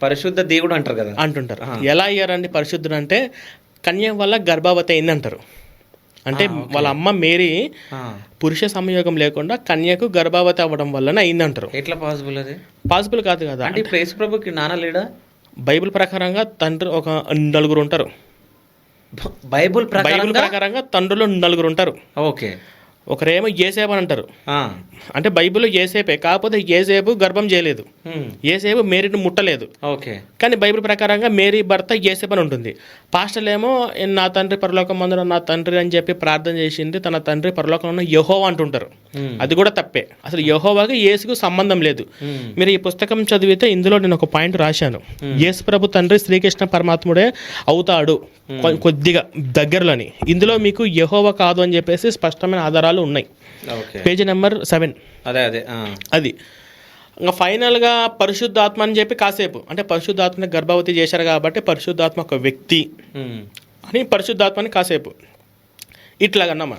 పరిశుద్ధ దేవుడు అంటారు కదా. అంటుంటారు. ఎలా అయ్యారండి పరిశుద్ధుడు అంటే కన్య వల్ల గర్భవతి అయిందంటారు. అంటే వాళ్ళ అమ్మ మేరీ పురుష సంయోగం లేకుండా కన్యకు గర్భవతి అవ్వడం వల్లనే అయిందంటారు. ఎట్లా పాసిబుల్ అది? పాసిబుల్ కాదు కదా. అంటే ఇప్పుడు యేసు ప్రభుకి నాన్న లేడా? బైబిల్ ప్రకారంగా తండ్రి ఒక 4 ఉంటారు. బైబిల్ ప్రకారంగా తండ్రులు 4 ఉంటారు. ఓకే. ఒకరేమో ఏసేపు అని అంటారు. అంటే బైబిల్లో ఏసేపే, కాకపోతే ఏసేపు గర్భం చేయలేదు, ఏసేపు మేరీని ముట్టలేదు. ఓకే. కానీ బైబిల్ ప్రకారంగా మేరీ భర్త ఏసేపు అని ఉంటుంది. పాస్టర్లు ఏమో నా తండ్రి పరలోకం మందున నా తండ్రి అని చెప్పి ప్రార్థన చేసింది, తన తండ్రి పరలోకంలో ఉన్న యెహోవా అంటుంటారు. అది కూడా తప్పే. అసలు యెహోవాకి యేసుకు సంబంధం లేదు. మీరు ఈ పుస్తకం చదివితే ఇందులో నేను ఒక పాయింట్ రాశాను. యేసు ప్రభు తండ్రి శ్రీకృష్ణ పరమాత్ముడే అవుతాడు కొద్దిగా దగ్గరలోని. ఇందులో మీకు యెహోవా కాదు అని చెప్పేసి స్పష్టమైన ఆధారాలు ఉన్నాయి. Page number 7. అది ఇంకా ఫైనల్గా పరిశుద్ధాత్మ అని చెప్పి కాసేపు అంటే పరిశుద్ధాత్మని గర్భవతి చేశారు కాబట్టి పరిశుద్ధాత్మ ఒక వ్యక్తి అని పరిశుద్ధాత్మని కాసేపు ఇట్లాగన్నమాట.